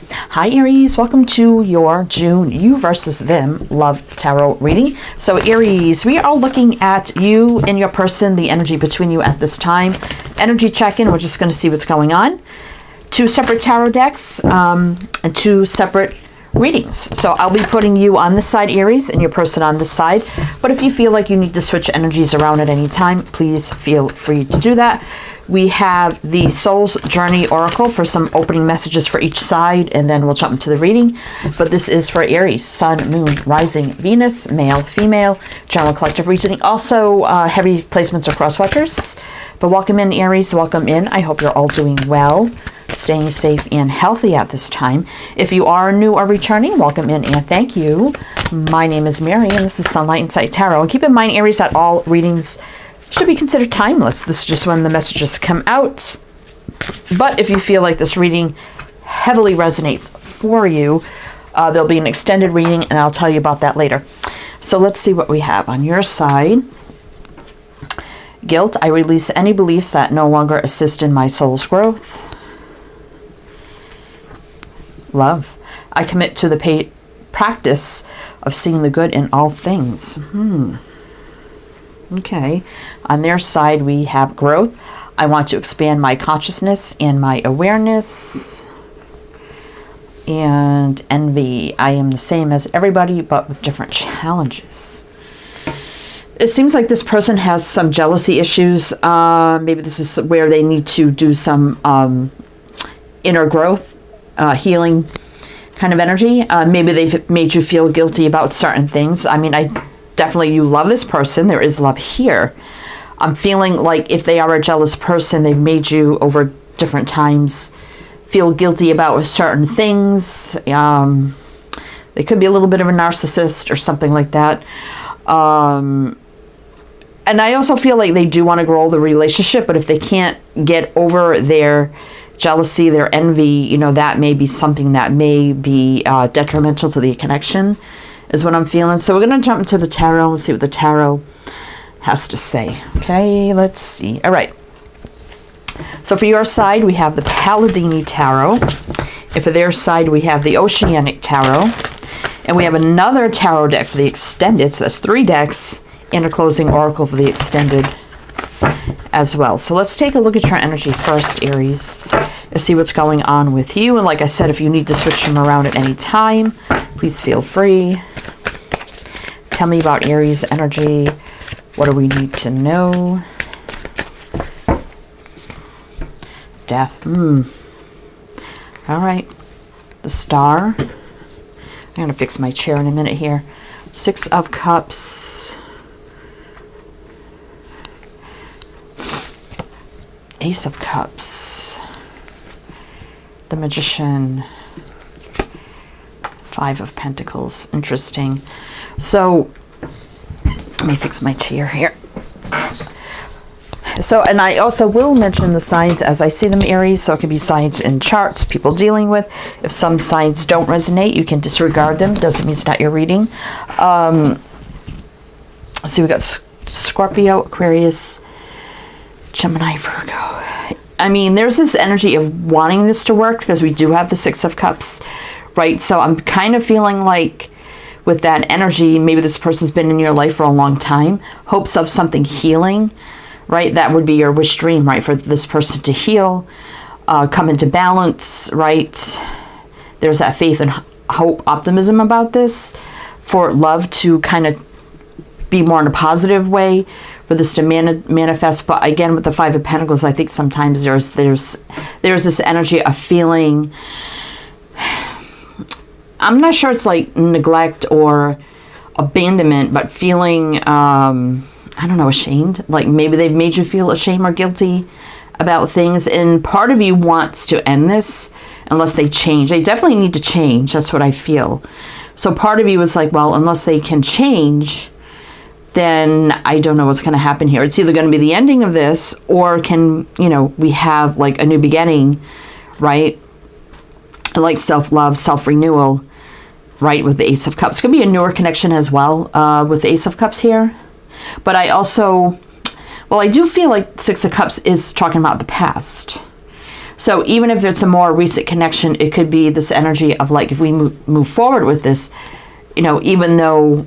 Hi Aries, welcome to your June you versus them love tarot reading. So Aries, we are looking at you and your person, the energy between you at this time. Energy check-in, we're just going to see what's going on. 2 separate tarot decks and 2 separate readings. So I'll be putting you on this side, Aries, and your person on this side. But if you feel like you need to switch energies around at any time, please feel free to do that. We have the Soul's Journey Oracle for some opening messages for each side, and then we'll jump into the reading. But this is for Aries, Sun, Moon, Rising, Venus, male, female, general collective reading. Also, heavy placements or cross watchers. But welcome in, Aries. Welcome in. I hope you're all doing well, staying safe and healthy at this time. If you are new or returning, welcome in and thank you. My name is Mary, and this is Sunlight Insight Tarot. And keep in mind, Aries, that all readings should be considered timeless. This is just when the messages come out. But if you feel like this reading heavily resonates for you, there'll be an extended reading, and I'll tell you about that later. So let's see what we have on your side. Guilt, I release any beliefs that no longer assist in my soul's growth. Love, I commit to the practice of seeing the good in all things. Okay, on their side we have growth. I want to expand my consciousness and my awareness. And envy, I am the same as everybody but with different challenges. It seems like this person has some jealousy issues. Maybe this is where they need to do some inner growth, healing kind of energy. Maybe they've made you feel guilty about certain things. I mean, definitely you love this person. There is love here. I'm feeling like if they are a jealous person, they've made you over different times feel guilty about certain things. They could be a little bit of a narcissist or something like that. And I also feel like they do want to grow the relationship, but if they can't get over their jealousy, their envy, you know, that may be something that may be detrimental to the connection, is what I'm feeling. So we're going to jump into the tarot and see what the tarot has to say. Okay, let's see. All right. So for your side, we have the Palladini Tarot. And for their side, we have the Oceanic Tarot. And we have another tarot deck for the extended. So that's 3 decks and a closing oracle for the extended as well. So let's take a look at your energy first, Aries, and see what's going on with you. And like I said, if you need to switch them around at any time, please feel free. Tell me about Aries energy. What do we need to know? Death. All right. The Star. I'm going to fix my chair in a minute here. 6 of Cups. Ace of Cups. The Magician. 5 of Pentacles. Interesting. So, let me fix my chair here. So, and I also will mention the signs as I see them, Aries. So it can be signs in charts, people dealing with. If some signs don't resonate, you can disregard them. Doesn't mean it's not your reading. Let's see, we got Scorpio, Aquarius, Gemini, Virgo. I mean, there's this energy of wanting this to work because we do have the 6 of Cups, right? So I'm kind of feeling like with that energy, maybe this person's been in your life for a long time, hopes of something healing, right? That would be your wish dream, right? For this person to heal, come into balance, right? There's that faith and hope, optimism about this, for love to kind of be more in a positive way, for this to manifest. But again, with the 5 of Pentacles, I think sometimes there's this energy of feeling, I'm not sure it's like neglect or abandonment, but feeling, I don't know, ashamed. Like maybe they've made you feel ashamed or guilty about things. And part of you wants to end this unless they change. They definitely need to change. That's what I feel. So part of you is like, well, unless they can change, then I don't know what's going to happen here. It's either going to be the ending of this, or can, you know, we have like a new beginning, right? Like self-love, self-renewal, right, with the Ace of Cups. Could be a newer connection as well with the Ace of Cups here. But I also, well, I do feel like 6 of Cups is talking about the past, So even if it's a more recent connection, it could be this energy of like, if we move forward with this, you know, even though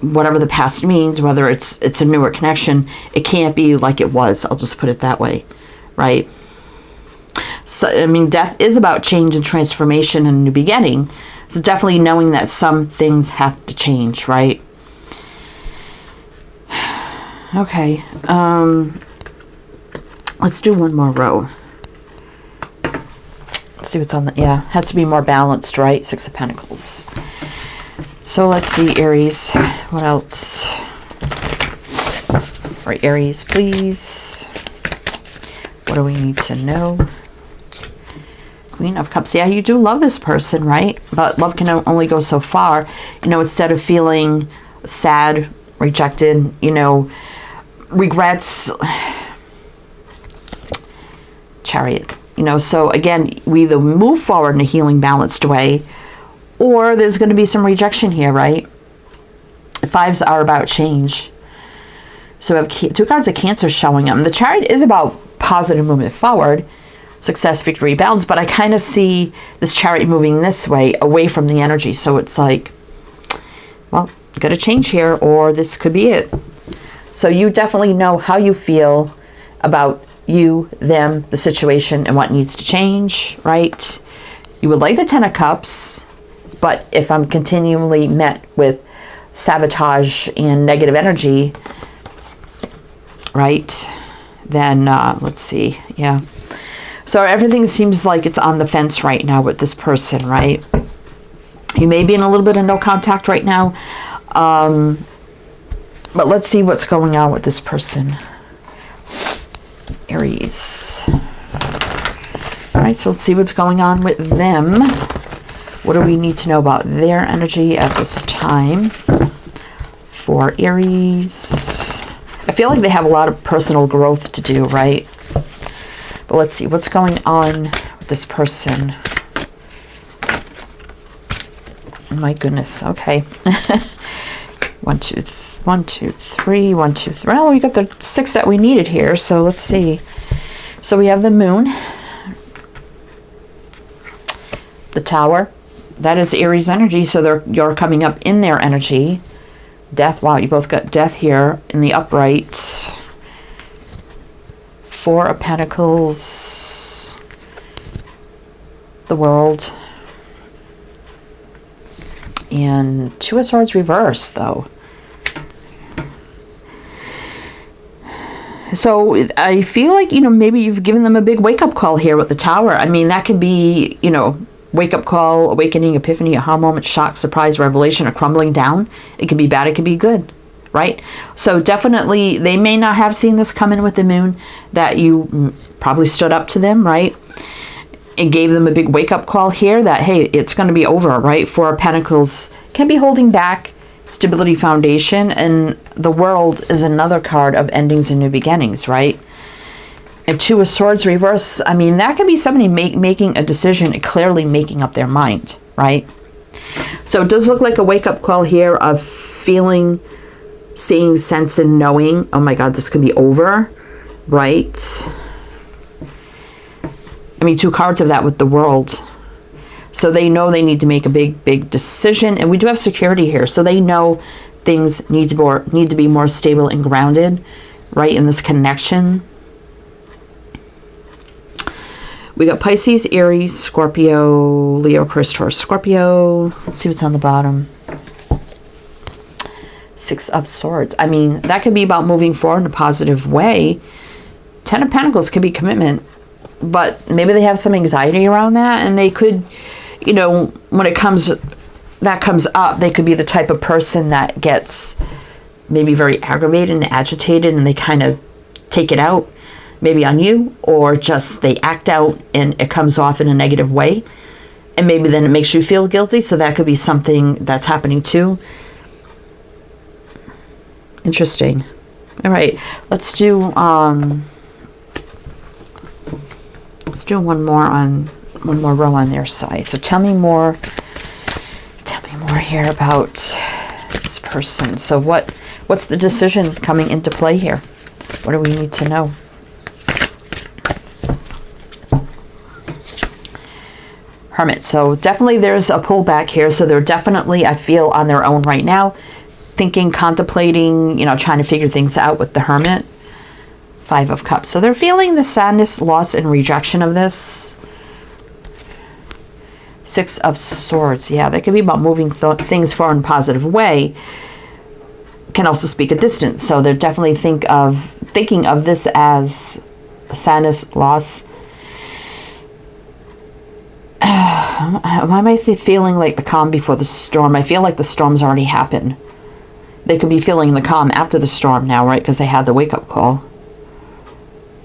whatever the past means, whether it's a newer connection, it can't be like it was. I'll just put it that way, right? So, I mean, death is about change and transformation and a new beginning. So definitely knowing that some things have to change, right? Okay. Let's do one more row. Let's see what's on the, yeah, has to be more balanced, right? Six of Pentacles. So let's see, Aries. What else? For Aries, please. What do we need to know? Queen of Cups. Yeah, you do love this person, right? But love can only go so far. You know, instead of feeling sad, rejected, you know, regrets, Chariot. You know, so again, we either move forward in a healing, balanced way, or there's going to be some rejection here, right? Fives are about change. So we have two cards of Cancer showing up. The Chariot is about positive movement forward, success, victory, balance, but I kind of see this Chariot moving this way, away from the energy. So it's like, well, got to change here, or this could be it. So you definitely know how you feel about you, them, the situation, and what needs to change, right? You would like the Ten of Cups, but if I'm continually met with sabotage and negative energy, right, then let's see, yeah. So everything seems like it's on the fence right now with this person, right? You may be in a little bit of no contact right now, but let's see what's going on with this person. Aries. All right, so let's see what's going on with them. What do we need to know about their energy at this time for Aries? I feel like they have a lot of personal growth to do, right? But let's see what's going on with this person. My goodness. Okay. 1, 2, 3. Well, we got the 6 that we needed here. So let's see. So we have the Moon, the Tower. That is Aries energy. So you're coming up in their energy. Death. Wow, you both got Death here in the upright. 4 of Pentacles. The World. And 2 of Swords reverse, though. So I feel like, you know, maybe you've given them a big wake-up call here with the Tower. I mean, that could be, you know, wake-up call, awakening, epiphany, aha moment, shock, surprise, revelation, or crumbling down. It could be bad, it could be good, right? So definitely, they may not have seen this come in with the Moon, that you probably stood up to them, right? And gave them a big wake-up call here that, hey, it's going to be over, right? 4 of Pentacles can be holding back, stability, foundation, and the World is another card of endings and new beginnings, right? And 2 of Swords reverse, I mean, that could be somebody making a decision and clearly making up their mind, right? So it does look like a wake-up call here of feeling, seeing, sense, and knowing, oh my God, this could be over, right? I mean, 2 cards of that with the World. So they know they need to make a big decision. And we do have security here. So they know things need to be more stable and grounded, right, in this connection. We got Pisces, Aries, Scorpio, Leo, Aquarius, Taurus, Scorpio. Let's see what's on the bottom. 6 of Swords. I mean, that could be about moving forward in a positive way. 10 of Pentacles could be commitment. But maybe they have some anxiety around that. And they could, you know, when that comes up, they could be the type of person that gets maybe very aggravated and agitated. And they kind of take it out. Maybe on you, or just they act out and it comes off in a negative way. And maybe then it makes you feel guilty. So that could be something that's happening too. Interesting. All right, let's do one more row on their side. So tell me more here about this person. So what's the decision coming into play here? What do we need to know? Hermit. So definitely there's a pullback here. So they're definitely, I feel, on their own right now. Thinking, contemplating, you know, trying to figure things out with the Hermit. 5 of Cups. So they're feeling the sadness, loss, and rejection of this. 6 of Swords. Yeah, that could be about moving things forward in a positive way. Can also speak a distance. So they're definitely thinking of this as sadness, loss. Why am I feeling like the calm before the storm? I feel like the storm's already happened. They could be feeling the calm after the storm now, right? Because they had the wake-up call.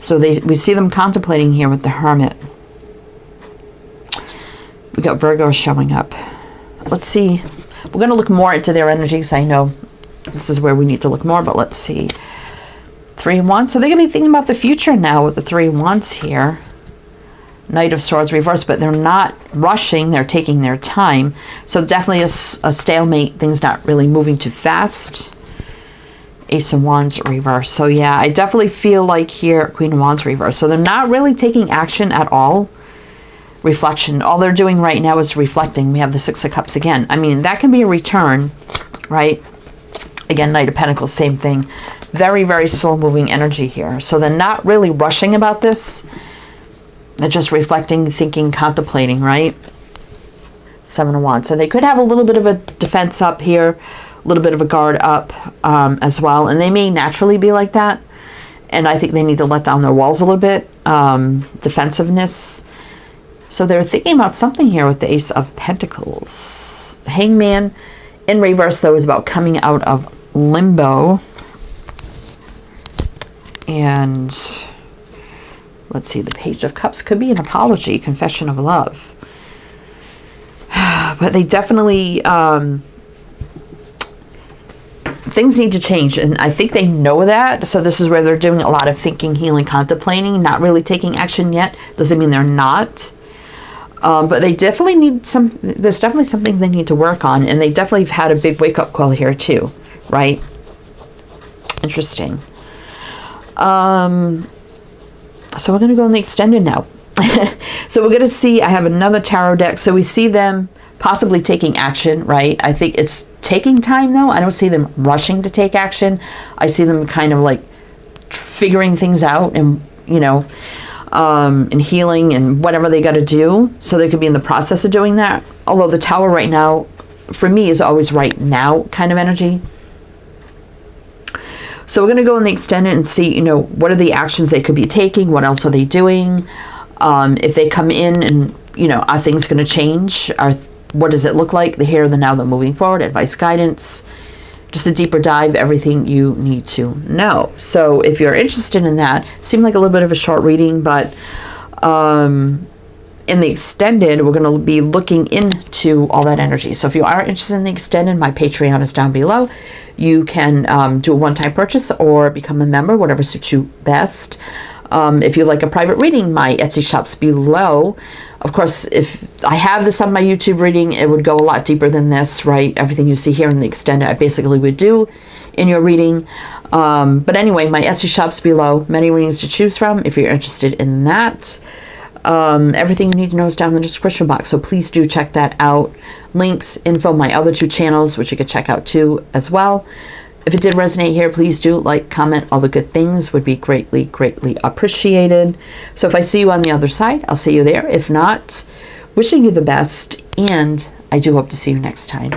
So we see them contemplating here with the Hermit. We got Virgo showing up. Let's see. We're going to look more into their energies. I know this is where we need to look more, but let's see. 3 of Wands. So they're going to be thinking about the future now with the 3 of Wands here. Knight of Swords reversed, but they're not rushing. They're taking their time. So definitely a stalemate. Things not really moving too fast. Ace of Wands reversed. So yeah, I definitely feel like here, Queen of Wands reversed. So they're not really taking action at all. Reflection. All they're doing right now is reflecting. We have the 6 of Cups again. I mean, that can be a return, right? Again, Knight of Pentacles, same thing. Very, very slow-moving energy here. So they're not really rushing about this. They're just reflecting, thinking, contemplating, right? 7 of Wands. So they could have a little bit of a defense up here, a little bit of a guard up as well. And they may naturally be like that. And I think they need to let down their walls a little bit. Defensiveness. So they're thinking about something here with the Ace of Pentacles. Hangman in reverse, though, is about coming out of limbo. And let's see, the Page of Cups could be an apology, confession of love. But they definitely, things need to change. And I think they know that. So this is where they're doing a lot of thinking, healing, contemplating, not really taking action yet. Doesn't mean they're not. But they definitely need there's definitely some things they need to work on. And they definitely have had a big wake-up call here too, right? Interesting. So we're going to go in the extended now. So we're going to see, I have another tarot deck. So we see them possibly taking action, right? I think it's taking time though. I don't see them rushing to take action. I see them kind of like figuring things out and, you know, and healing and whatever they got to do. So they could be in the process of doing that. Although the Tower right now, for me, is always right now kind of energy. So we're going to go in the extended and see, you know, what are the actions they could be taking? What else are they doing? If they come in and, you know, are things going to change? What does it look like? The here, the now, the moving forward, advice, guidance, just a deeper dive, everything you need to know. So if you're interested in that, seemed like a little bit of a short reading, but in the extended, we're going to be looking into all that energy. So if you are interested in the extended, my Patreon is down below. You can do a one-time purchase or become a member, whatever suits you best. If you like a private reading, my Etsy shop's below. Of course, if I have this on my YouTube reading, it would go a lot deeper than this, right? Everything you see here in the extended, I basically would do in your reading. But anyway, my Etsy shop's below. Many readings to choose from if you're interested in that. Everything you need to know is down in the description box, so please do check that out. Links, info, my other 2 channels, which you could check out too as well. If it did resonate here, please do like, comment, all the good things would be greatly, greatly appreciated. So if I see you on the other side, I'll see you there. If not, wishing you the best, and I do hope to see you next time.